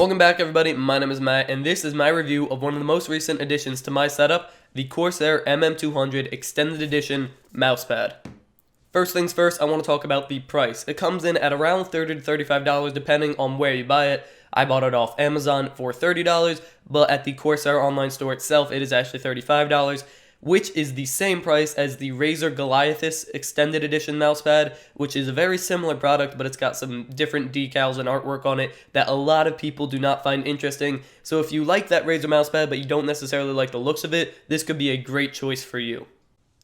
Welcome back everybody, my name is Matt, and this is my review of one of the most recent additions to my setup, the Corsair MM200 Extended Edition mousepad. First things first, I want to talk about the price. It comes in at around $30 to $35 depending on where you buy it. I bought it off Amazon for $30, but at the Corsair online store itself it is actually $35, which is the same price as the Razer Goliathus Extended Edition mousepad, which is a very similar product, but it's got some different decals and artwork on it that a lot of people do not find interesting. So if you like that Razer mousepad, but you don't necessarily like the looks of it, this could be a great choice for you.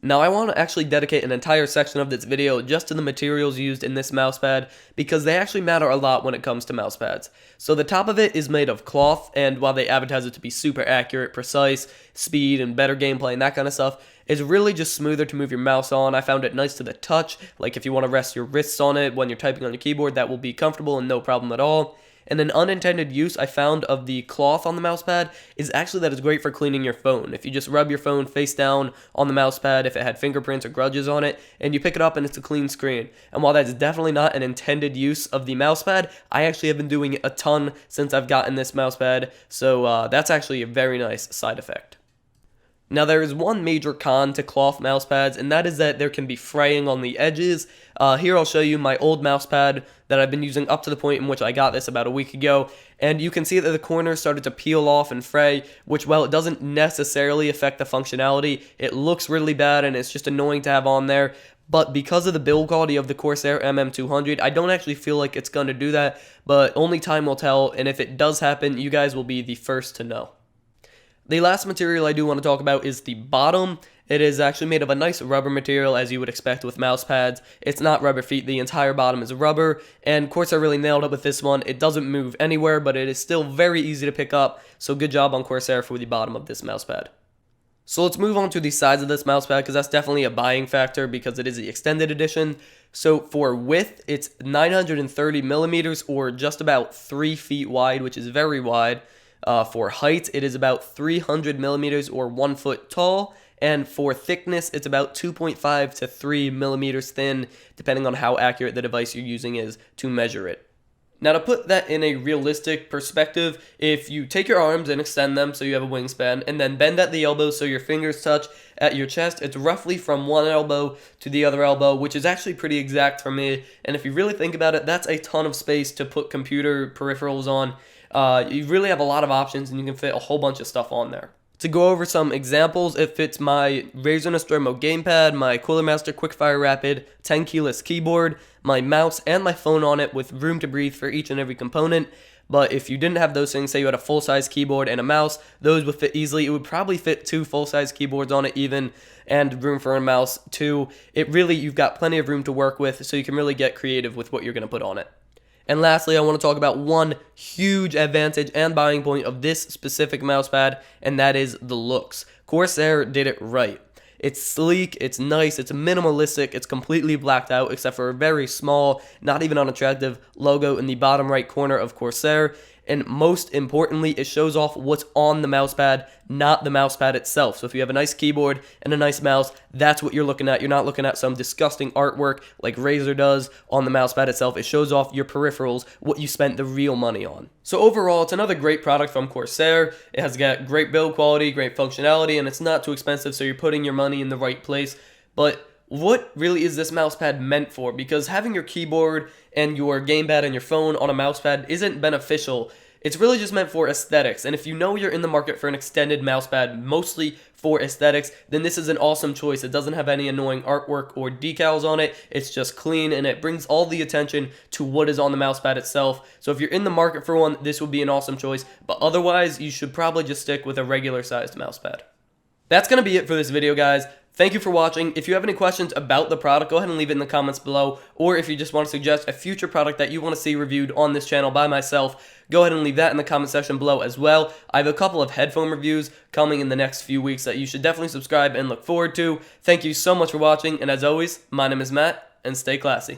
Now I want to actually dedicate an entire section of this video just to the materials used in this mousepad because they actually matter a lot when it comes to mousepads. So the top of it is made of cloth, and while they advertise it to be super accurate, precise, speed, and better gameplay and that kind of stuff, it's really just smoother to move your mouse on. I found it nice to the touch, like if you want to rest your wrists on it when you're typing on your keyboard, that will be comfortable and no problem at all. And an unintended use I found of the cloth on the mousepad is actually that it's great for cleaning your phone. If you just rub your phone face down on the mousepad, if it had fingerprints or grudges on it, and you pick it up and it's a clean screen. And while that's definitely not an intended use of the mousepad, I actually have been doing it a ton since I've gotten this mousepad, so that's actually a very nice side effect. Now there is one major con to cloth mousepads, and that is that there can be fraying on the edges. Here I'll show you my old mousepad that I've been using up to the point in which I got this about a week ago, and you can see that the corners started to peel off and fray, which while it doesn't necessarily affect the functionality, it looks really bad and it's just annoying to have on there. But because of the build quality of the Corsair MM200, I don't actually feel like it's going to do that, but only time will tell, and if it does happen, you guys will be the first to know. The last material I do want to talk about is the bottom. It is actually made of a nice rubber material, as you would expect with mouse pads. It's not rubber feet, the entire bottom is rubber, and Corsair really nailed it with this one. It doesn't move anywhere, but it is still very easy to pick up, so good job on Corsair for the bottom of this mousepad. So let's move on to the size of this mousepad, because that's definitely a buying factor, because it is the extended edition. So for width, it's 930 millimeters, or just about 3 feet wide, which is very wide. For height, it is about 300 millimeters or 1 foot tall, and for thickness, it's about 2.5 to 3 millimeters thin, depending on how accurate the device you're using is to measure it. Now to put that in a realistic perspective, if you take your arms and extend them so you have a wingspan, and then bend at the elbow so your fingers touch at your chest, it's roughly from one elbow to the other elbow, which is actually pretty exact for me, and if you really think about it, that's a ton of space to put computer peripherals on. You really have a lot of options, and you can fit a whole bunch of stuff on there. To go over some examples, it fits my Razer Nostromo gamepad, my Cooler Master Quickfire Rapid 10 keyless keyboard, my mouse, and my phone on it with room to breathe for each and every component. But if you didn't have those things, say you had a full-size keyboard and a mouse, those would fit easily. It would probably fit 2 full-size keyboards on it even, and room for a mouse too. You've got plenty of room to work with, so you can really get creative with what you're going to put on it. And lastly, I want to talk about one huge advantage and buying point of this specific mousepad, and that is the looks. Corsair did it right. It's sleek, it's nice, it's minimalistic, it's completely blacked out except for a very small, not even unattractive logo in the bottom right corner of Corsair. And most importantly, it shows off what's on the mousepad, not the mousepad itself. So if you have a nice keyboard and a nice mouse, that's what you're looking at. You're not looking at some disgusting artwork like Razer does on the mousepad itself. It shows off your peripherals, what you spent the real money on. So overall, it's another great product from Corsair. It has got great build quality, great functionality, and it's not too expensive, so you're putting your money in the right place. But what really is this mousepad meant for? Because having your keyboard and your gamepad and your phone on a mousepad isn't beneficial. It's really just meant for aesthetics, and if you know you're in the market for an extended mousepad mostly for aesthetics, then this is an awesome choice. It doesn't have any annoying artwork or decals on it. It's just clean, and it brings all the attention to what is on the mousepad itself. So if you're in the market for one, this would be an awesome choice, but otherwise, you should probably just stick with a regular-sized mousepad. That's going to be it for this video, guys. Thank you for watching. If you have any questions about the product, go ahead and leave it in the comments below. Or if you just want to suggest a future product that you want to see reviewed on this channel by myself, go ahead and leave that in the comment section below as well. I have a couple of headphone reviews coming in the next few weeks that you should definitely subscribe and look forward to. Thank you so much for watching, and as always, my name is Matt, and stay classy.